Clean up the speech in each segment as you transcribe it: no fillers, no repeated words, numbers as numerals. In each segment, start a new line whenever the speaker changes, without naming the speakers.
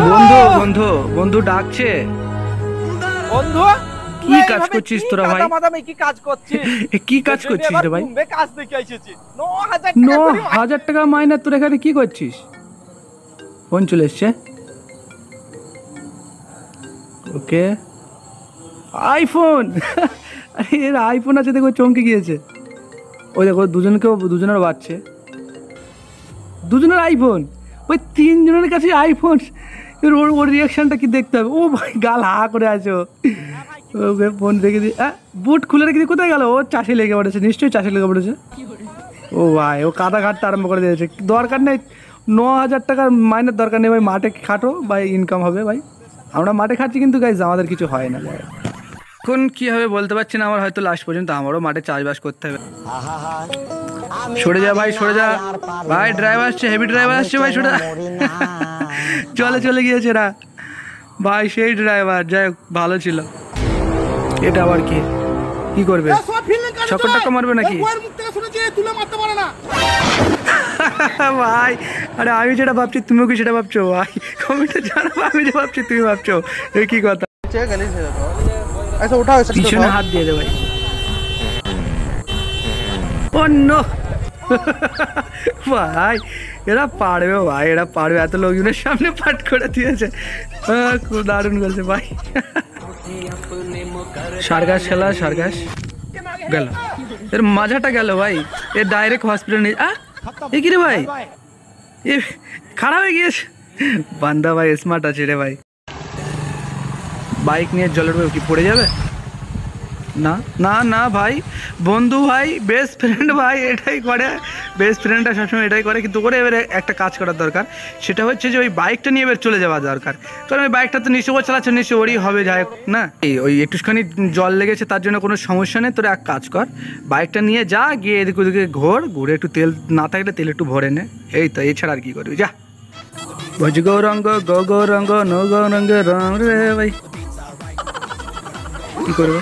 বন্ধু বন্ধু বন্ধু ডাকছে।
বন্ধু
কি কাজ করছিস তোরা ভাই?
কি কাজ করছিস?
কি কাজ করছিস রে ভাই?
কাজ দেখে এসেছি
9,000 টাকা মাইনে। তোর এখানে কি করছিস? ফোন চলে এসছে। ওকে আইফোন। এর আইফোন আছে দেখো, চমকে গিয়েছে। ওই দেখো দুজনের বাচ্চে, দুজনের আইফোন। ওই তিনজনের কাছে আইফোন। ওর রিয়াকশনটা কি দেখতে হবে। ও ভাই গাল হা করে আছো। ওকে ফোন রেখে দিই। বুট খুলে রেখে দিই। কোথায় গেল? ও চাষে লেগে পড়েছে, নিশ্চয়ই চাষে লেগে পড়েছে। ও ভাই ও কাদা ঘাটতে আরম্ভ করে দিয়েছে। দরকার নেই 9,000 টাকার মাইনের দরকার নেই ভাই। মাঠে খাটো ভাই, ইনকাম হবে ভাই। আমরা মাঠে খাচ্ছি কিন্তু গাইজ আমাদের কিছু হয় না। এখন কি হবে বলতে পারছি না। আমার হয়তো লাস্ট পর্যন্ত আমারও মাঠে চাষবাস করতে হবে। সরে যা ভাই, সরে যা ভাই। ড্রাইভার আসছে, হেভি ড্রাইভার আসছে ভাই, সরে যা। চলে গিয়েছে না ভাই সেই ড্রাইভার। যাই হোক ভালো ছিল। এটা আবার কি করবে? ছক্কর টাক্কা মারবে নাকি ভাই? আরে আমি যেটা ভাবছি তুমিও কি সেটা ভাবছো ভাই? কমেন্টে জানাবো। আমি যে ভাবছি তুমি ভাবছো। এই কি কথা? পিছনে হাত দিয়ে দে ভাই। অন্য ভাই এরা পারবে ভাই, এরা পারবে। এত লোকজনের সামনে পাঠ করে দিয়েছে। খুব দারুণ করেছে ভাই। সার্কাস খেলা, সার্কাস গেল। এর মাঝাটা গেল ভাই। এর ডাইরেক্ট হসপিটাল নিয়ে এ কি রে ভাই? এ খারাপ হয়ে গিয়েছে। বান্দা ভাই স্মার্ট আছে রে ভাই। বাইক নিয়ে জলের উপর কি পড়ে যাবে? না না না ভাই, বন্ধু ভাই, বেস্ট ফ্রেন্ড ভাই এটাই করে। বেস্ট ফ্রেন্ডটা সবসময় এটাই করে। কিন্তু ওরে এবারে একটা কাজ করার দরকার। সেটা হচ্ছে যে ওই বাইকটা নিয়ে এবার চলে যাওয়া দরকার। কারণ ওই বাইকটা তো নিশ্চয় ও চালাচ্ছে, নিশ্চয় ওরই হবে। যাই হোক না, ওই একটুখানি জল লেগেছে তার জন্য কোনো সমস্যা নেই। তোরা এক কাজ কর, বাইকটা নিয়ে যা, গিয়ে এদিকে ওদিকে ঘুরে একটু তেল না থাকলে তেল একটু ভরে নে। এই তো, এছাড়া আর কি করবি? যা। ভজ গৌরঙ্গ গৌরঙ্গ নৌ গৌরঙ্গ রং রে ভাই। কি করবে?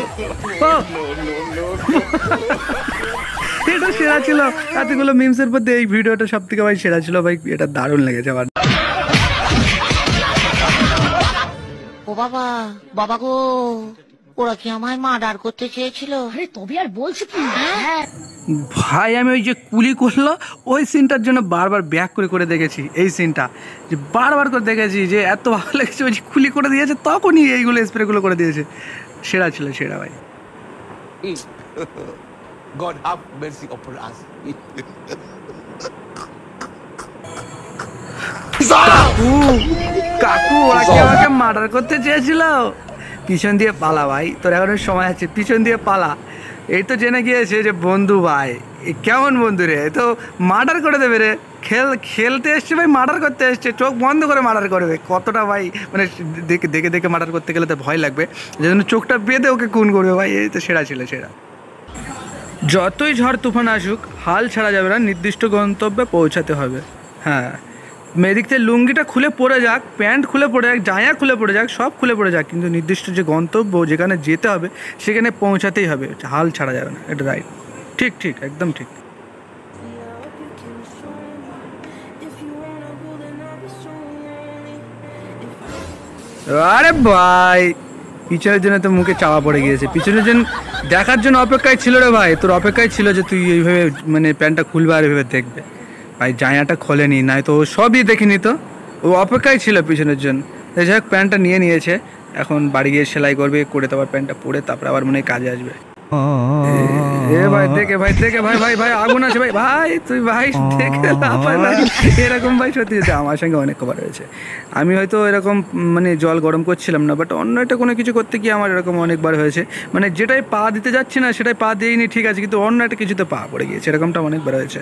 এটা সেরা ছিল। এতগুলো মিমসের মধ্যে এই ভিডিওটা সব থেকে ভাই সেরা ছিল ভাই। এটা দারুণ লেগেছে আমার।
ও বাবা, বাবা গো, ওরা কি আমায় মার্ডার করতে চেয়েছিল?
আরে তবে আর বলছি কি?
ভাই আমি ওই যে কুলি করলো ওই সিনটার জন্য বারবার ব্যাক করে দেখেছি। এই সিনটা যে বারবার করে দেখেছি, যে এত ভালো লেগেছে। ওই যে কুলি করে দিয়েছে তখনই এইগুলো স্প্রেগুলো করে দিয়েছে। সেরা ছিল, সেরা ভাই।
God have mercy upon us.
কাকু ওরা কি আমাকে মার্ডার করতে চেয়েছিল? পিছন দিয়ে পালা ভাই, তোর এখনো সময় আছে। পিছন দিয়ে পালা। এই তো জেনে গিয়েছে যে বন্ধু ভাই কেমন বন্ধু রে, তো মার্ডার করে দেবে রে। খেলতে এসছে ভাই, মার্ডার করতে এসছে। চোখ বন্ধ করে মার্ডার করবে। কতটা ভাই মানে দেখে মার্ডার করতে গেলে তো ভয় লাগবে। যেজন্য চোখটা বেঁধে ওকে খুন করবে ভাই। এই তো সেরা ছিল, সেরা। যতই ঝড় তুফান আসুক হাল ছাড়া যাবে না, নির্দিষ্ট গন্তব্যে পৌঁছাতে হবে। হ্যাঁ, এদিক থেকে লুঙ্গিটা খুলে পড়ে যাক, প্যান্ট খুলে পড়ে যাক, জায়া খুলে পড়ে যাক, সব খুলে পড়ে যাক, কিন্তু নির্দিষ্ট যে গন্তব্য যেখানে যেতে হবে সেখানে পৌঁছাতেই হবে। হাল ছাড়া যাবে না। এটা রাইট, ঠিক ঠিক, একদম ঠিক। আরে ভাই পিছনের জন্য তো মুখে চাওয়া পড়ে গিয়েছে। পিছনের জন্য দেখার জন্য অপেক্ষায় ছিল রে ভাই। তোর অপেক্ষায় ছিল যে তুই এইভাবে মানে প্যান্টটা খুলবে আর এইভাবে দেখবে। ভাই জায়াটা খোলেনি, নাই তো ও সবই দেখেনি। তো ও অপেক্ষায় ছিল পিছনের জন্য। যাই হোক প্যান্টটা নিয়েছে। এখন বাড়ি গিয়ে সেলাই করবে, করে তো আবার প্যান্টটা পরে তারপর আবার মনে হয় কাজে আসবে। এ ভাই দেখে ভাই আগুন আছে ভাই। ভাই তুই ভাই দেখে ভাই এরকম ভাই সত্যি সত্যি আমার সঙ্গে অনেক খবর হয়েছে। আমি হয়তো এরকম মানে জল গরম করছিলাম না, বাট অন্য একটা কোনো কিছু করতে গিয়ে আমার এরকম অনেকবার হয়েছে। মানে যেটাই পা দিতে যাচ্ছি না সেটাই পা দিইনি, ঠিক আছে, কিন্তু অন্য একটা কিছুতে পা পড়ে গিয়েছে। এরকমটা অনেকবার হয়েছে।